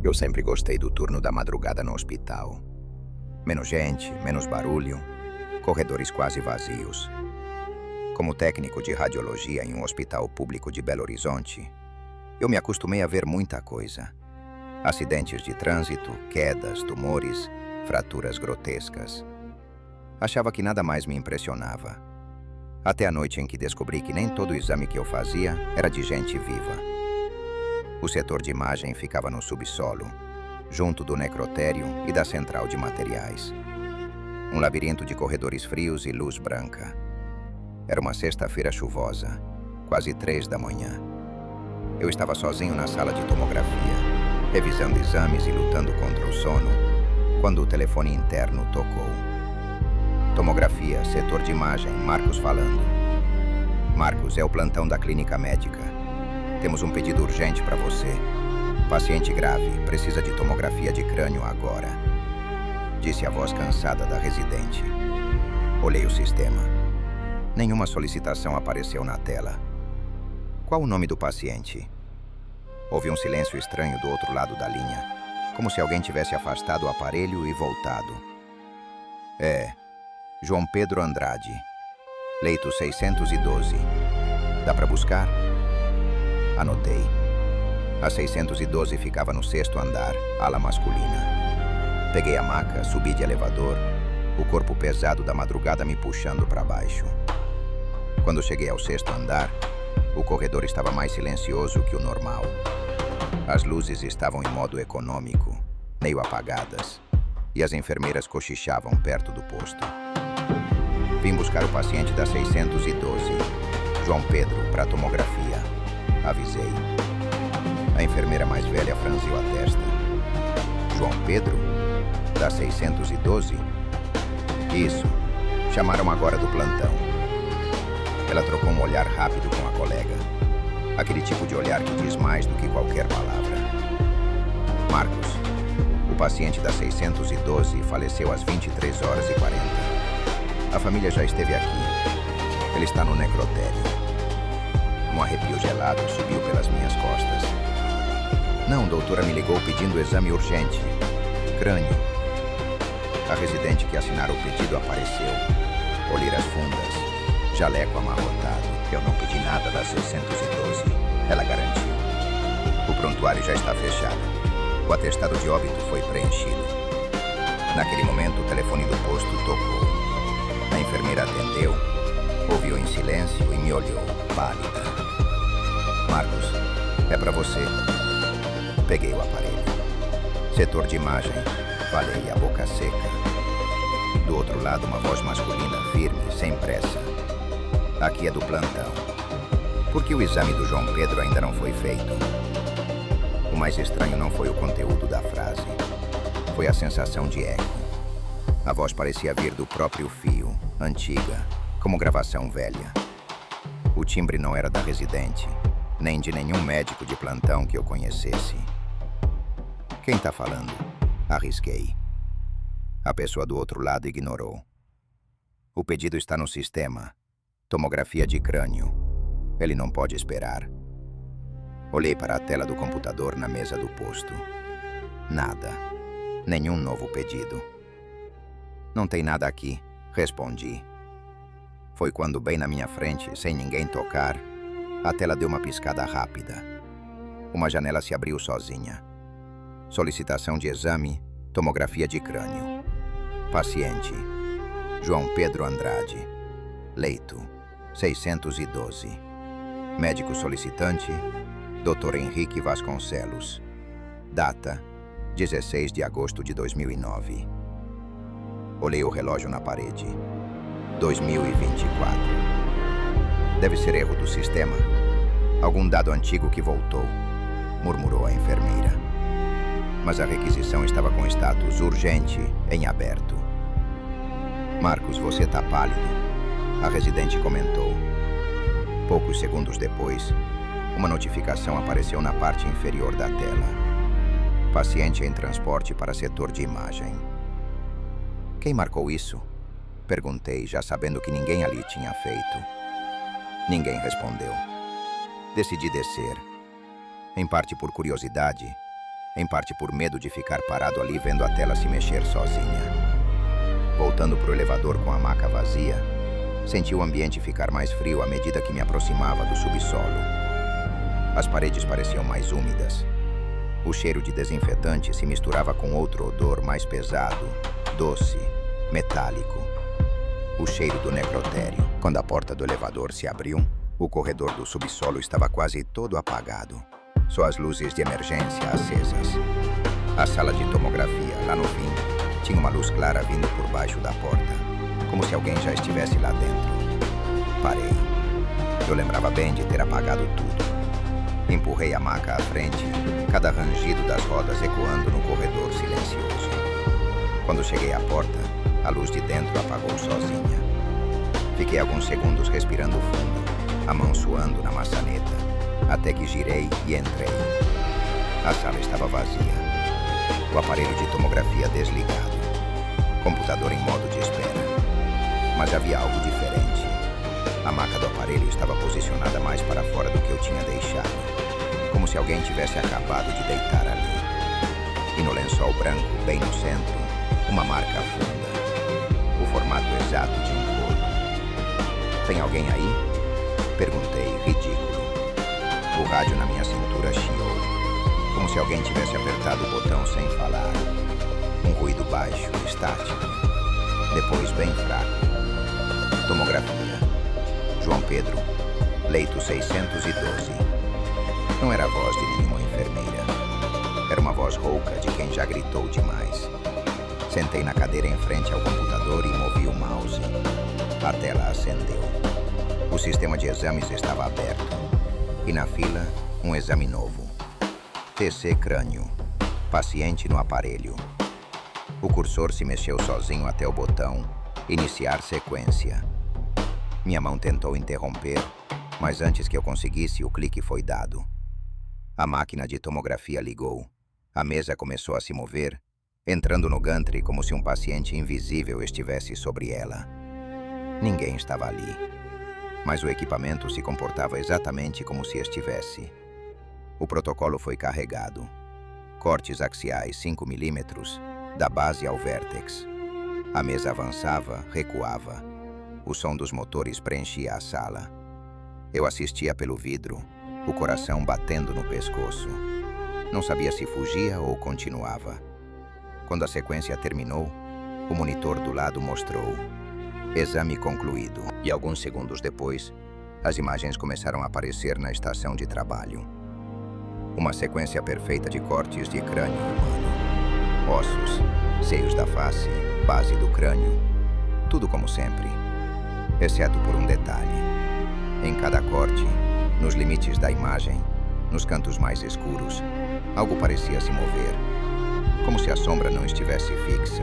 Eu sempre gostei do turno da madrugada no hospital. Menos gente, menos barulho, corredores quase vazios. Como técnico de radiologia em um hospital público de Belo Horizonte, eu me acostumei a ver muita coisa. Acidentes de trânsito, quedas, tumores, fraturas grotescas. Achava que nada mais me impressionava. Até a noite em que descobri que nem todo o exame que eu fazia era de gente viva. O setor de imagem ficava no subsolo, junto do necrotério e da central de materiais. Um labirinto de corredores frios e luz branca. Era uma sexta-feira chuvosa, quase 3 da manhã. Eu estava sozinho na sala de tomografia, revisando exames e lutando contra o sono, quando o telefone interno tocou. Tomografia, setor de imagem, Marcos falando. Marcos, é o plantão da clínica médica. Temos um pedido urgente para você. Paciente grave, precisa de tomografia de crânio agora. Disse a voz cansada da residente. Olhei o sistema. Nenhuma solicitação apareceu na tela. Qual o nome do paciente? Houve um silêncio estranho do outro lado da linha, como se alguém tivesse afastado o aparelho e voltado. João Pedro Andrade. Leito 612. Dá para buscar? Anotei. A 612 ficava no 6º andar, ala masculina. Peguei a maca, subi de elevador, o corpo pesado da madrugada me puxando para baixo. Quando cheguei ao 6º andar, o corredor estava mais silencioso que o normal. As luzes estavam em modo econômico, meio apagadas, e as enfermeiras cochichavam perto do posto. Vim buscar o paciente da 612, João Pedro, para tomografia. Avisei. A enfermeira mais velha franziu a testa. João Pedro? Da 612? Isso. Chamaram agora do plantão. Ela trocou um olhar rápido com a colega. Aquele tipo de olhar que diz mais do que qualquer palavra. Marcos, o paciente da 612 faleceu às 23h40. A família já esteve aqui. Ele está no necrotério. Um arrepio gelado subiu pelas minhas costas. Não, doutora me ligou pedindo exame urgente. Crânio. A residente que assinara o pedido apareceu. Olheiras fundas. Jaleco amarrotado. Eu não pedi nada da 612. Ela garantiu. O prontuário já está fechado. O atestado de óbito foi preenchido. Naquele momento, o telefone do posto tocou. A enfermeira atendeu, ouviu em silêncio e me olhou, pálida. Marcos, é para você. Peguei o aparelho. Setor de imagem. Falei, a boca seca. Do outro lado, uma voz masculina firme, sem pressa. Aqui é do plantão. Por que o exame do João Pedro ainda não foi feito? O mais estranho não foi o conteúdo da frase. Foi a sensação de eco. A voz parecia vir do próprio fio, antiga, como gravação velha. O timbre não era da residente, nem de nenhum médico de plantão que eu conhecesse. Quem tá falando? Arrisquei. A pessoa do outro lado ignorou. O pedido está no sistema. Tomografia de crânio. Ele não pode esperar. Olhei para a tela do computador na mesa do posto. Nada. Nenhum novo pedido. Não tem nada aqui, respondi. Foi quando, bem na minha frente, sem ninguém tocar, a tela deu uma piscada rápida. Uma janela se abriu sozinha. Solicitação de exame, tomografia de crânio. Paciente, João Pedro Andrade. Leito, 612. Médico solicitante, Dr. Henrique Vasconcelos. Data, 16 de agosto de 2009. Olhei o relógio na parede. 2024. Deve ser erro do sistema. Algum dado antigo que voltou, murmurou a enfermeira. Mas a requisição estava com status urgente em aberto. Marcos, você tá pálido, a residente comentou. Poucos segundos depois, uma notificação apareceu na parte inferior da tela. Paciente em transporte para setor de imagem. Quem marcou isso? Perguntei, já sabendo que ninguém ali tinha feito. Ninguém respondeu. Decidi descer. Em parte por curiosidade, em parte por medo de ficar parado ali vendo a tela se mexer sozinha. Voltando para o elevador com a maca vazia, senti o ambiente ficar mais frio à medida que me aproximava do subsolo. As paredes pareciam mais úmidas. O cheiro de desinfetante se misturava com outro odor mais pesado, doce, metálico. O cheiro do necrotério. Quando a porta do elevador se abriu, o corredor do subsolo estava quase todo apagado. Só as luzes de emergência acesas. A sala de tomografia, lá no fim, tinha uma luz clara vindo por baixo da porta, como se alguém já estivesse lá dentro. Parei. Eu lembrava bem de ter apagado tudo. Empurrei a maca à frente, cada rangido das rodas ecoando no corredor silencioso. Quando cheguei à porta, a luz de dentro apagou sozinha. Fiquei alguns segundos respirando fundo, a mão suando na maçaneta, até que girei e entrei. A sala estava vazia. O aparelho de tomografia desligado. Computador em modo de espera. Mas havia algo diferente. A maca do aparelho estava posicionada mais para fora do que eu tinha deixado, como se alguém tivesse acabado de deitar ali. E no lençol branco, bem no centro, uma marca funda. O formato exato de um corpo. Tem alguém aí? Perguntei, ridículo. O rádio na minha cintura chiou, como se alguém tivesse apertado o botão sem falar. Um ruído baixo, estático. Depois bem fraco. Tomografia. João Pedro, leito 612. Não era a voz de nenhuma enfermeira. Era uma voz rouca de quem já gritou demais. Sentei na cadeira em frente ao computador e movi o mouse. A tela acendeu. O sistema de exames estava aberto. E na fila, um exame novo. TC crânio. Paciente no aparelho. O cursor se mexeu sozinho até o botão Iniciar sequência. Minha mão tentou interromper, mas antes que eu conseguisse, o clique foi dado. A máquina de tomografia ligou. A mesa começou a se mover, entrando no gantry como se um paciente invisível estivesse sobre ela. Ninguém estava ali, mas o equipamento se comportava exatamente como se estivesse. O protocolo foi carregado. Cortes axiais 5 milímetros, da base ao vértex. A mesa avançava, recuava. O som dos motores preenchia a sala. Eu assistia pelo vidro, o coração batendo no pescoço. Não sabia se fugia ou continuava. Quando a sequência terminou, o monitor do lado mostrou: exame concluído. E alguns segundos depois, as imagens começaram a aparecer na estação de trabalho. Uma sequência perfeita de cortes de crânio humano. Ossos, seios da face, base do crânio. Tudo como sempre, exceto por um detalhe. Em cada corte, nos limites da imagem, nos cantos mais escuros, algo parecia se mover, como se a sombra não estivesse fixa.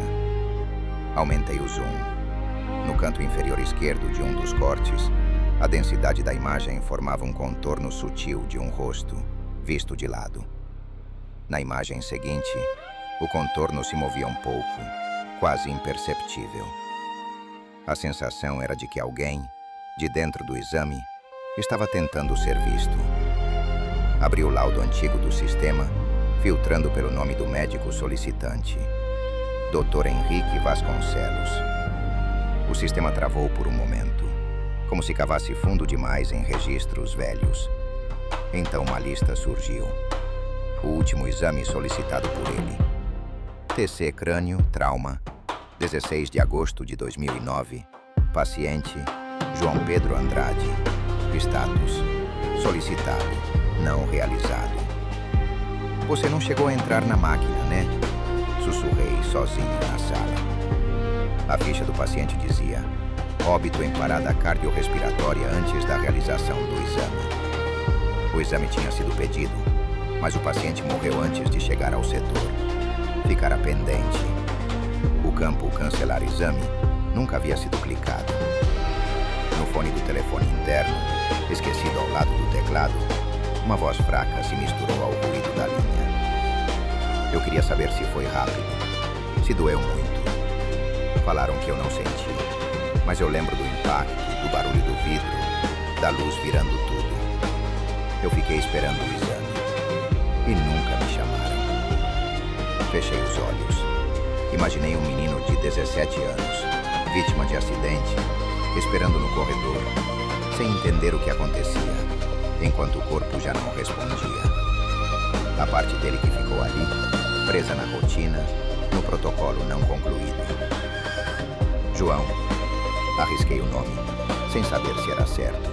Aumentei o zoom. No canto inferior esquerdo de um dos cortes, a densidade da imagem formava um contorno sutil de um rosto, visto de lado. Na imagem seguinte, o contorno se movia um pouco, quase imperceptível. A sensação era de que alguém, de dentro do exame, estava tentando ser visto. Abri o laudo antigo do sistema, filtrando pelo nome do médico solicitante, Dr. Henrique Vasconcelos. O sistema travou por um momento, como se cavasse fundo demais em registros velhos. Então uma lista surgiu. O último exame solicitado por ele. TC crânio, trauma, 16 de agosto de 2009. Paciente, João Pedro Andrade. Status, solicitado, não realizado. Você não chegou a entrar na máquina, né? Sussurrei sozinho na sala. A ficha do paciente dizia: óbito em parada cardiorrespiratória antes da realização do exame. O exame tinha sido pedido, mas o paciente morreu antes de chegar ao setor. Ficara pendente. O campo cancelar exame nunca havia sido clicado. No fone do telefone interno, esquecido ao lado do teclado, uma voz fraca se misturou ao ruído da linha. Eu queria saber se foi rápido, se doeu muito. Falaram que eu não senti, mas eu lembro do impacto, do barulho do vidro, da luz virando tudo. Eu fiquei esperando o exame e nunca me chamaram. Fechei os olhos. Imaginei um menino de 17 anos, vítima de acidente, esperando no corredor, sem entender o que acontecia, enquanto o corpo já não respondia. A parte dele que ficou ali, presa na rotina, no protocolo não concluído. João. Arrisquei o nome, sem saber se era certo.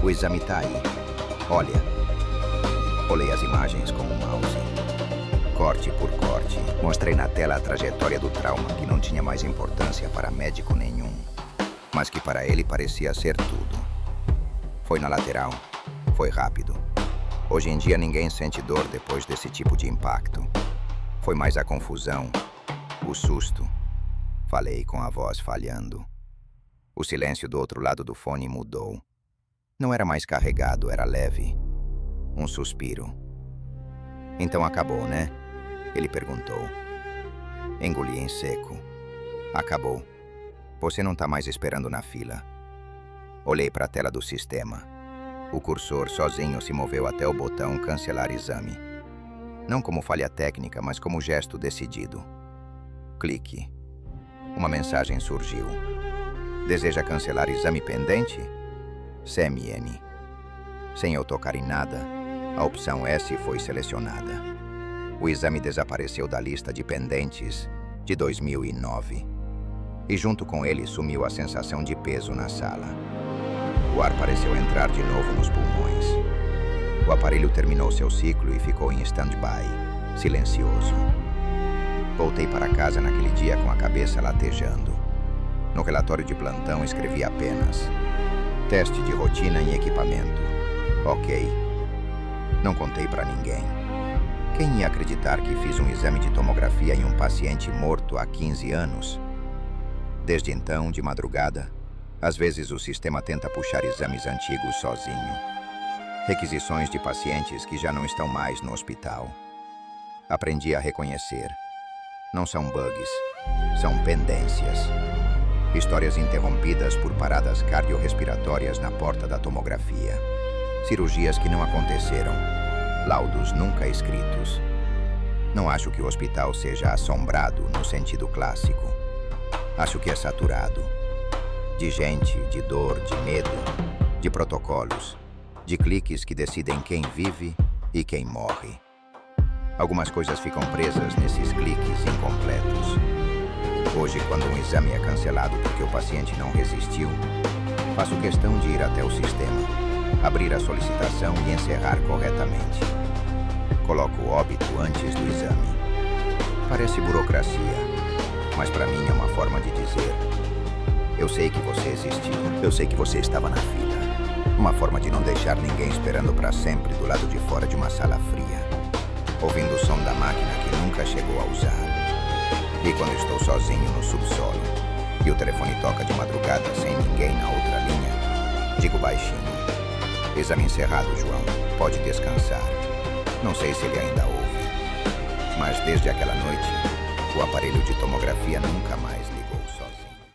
O exame tá aí. Olha. Olhei as imagens com o mouse. Corte por corte, mostrei na tela a trajetória do trauma que não tinha mais importância para médico nenhum, mas que para ele parecia ser tudo. Foi na lateral. Foi rápido. Hoje em dia ninguém sente dor depois desse tipo de impacto. Foi mais a confusão, o susto. Falei com a voz falhando. O silêncio do outro lado do fone mudou. Não era mais carregado, era leve. Um suspiro. Então acabou, né? Ele perguntou. Engoli em seco. Acabou. Você não tá mais esperando na fila. Olhei para a tela do sistema. O cursor sozinho se moveu até o botão cancelar exame. Não como falha técnica, mas como gesto decidido. Clique. Uma mensagem surgiu. Deseja cancelar exame pendente? CMN. Sem eu tocar em nada, a opção S foi selecionada. O exame desapareceu da lista de pendentes de 2009. E junto com ele sumiu a sensação de peso na sala. O ar pareceu entrar de novo nos pulmões. O aparelho terminou seu ciclo e ficou em stand-by, silencioso. Voltei para casa naquele dia com a cabeça latejando. No relatório de plantão escrevi apenas: teste de rotina em equipamento. Ok. Não contei para ninguém. Quem ia acreditar que fiz um exame de tomografia em um paciente morto há 15 anos? Desde então, de madrugada, às vezes o sistema tenta puxar exames antigos sozinho. Requisições de pacientes que já não estão mais no hospital. Aprendi a reconhecer. Não são bugs, são pendências. Histórias interrompidas por paradas cardiorrespiratórias na porta da tomografia. Cirurgias que não aconteceram. Laudos nunca escritos. Não acho que o hospital seja assombrado no sentido clássico. Acho que é saturado. De gente, de dor, de medo, de protocolos, de cliques que decidem quem vive e quem morre. Algumas coisas ficam presas nesses cliques incompletos. Hoje, quando um exame é cancelado porque o paciente não resistiu, faço questão de ir até o sistema, abrir a solicitação e encerrar corretamente. Coloco o óbito antes do exame. Parece burocracia, mas para mim é uma forma de dizer: eu sei que você existiu, eu sei que você estava na fila. Uma forma de não deixar ninguém esperando para sempre do lado de fora de uma sala fria, ouvindo o som da máquina que nunca chegou a usar. E quando estou sozinho no subsolo e o telefone toca de madrugada sem ninguém na outra linha, digo baixinho: exame encerrado, João. Pode descansar. Não sei se ele ainda ouve, mas desde aquela noite, o aparelho de tomografia nunca mais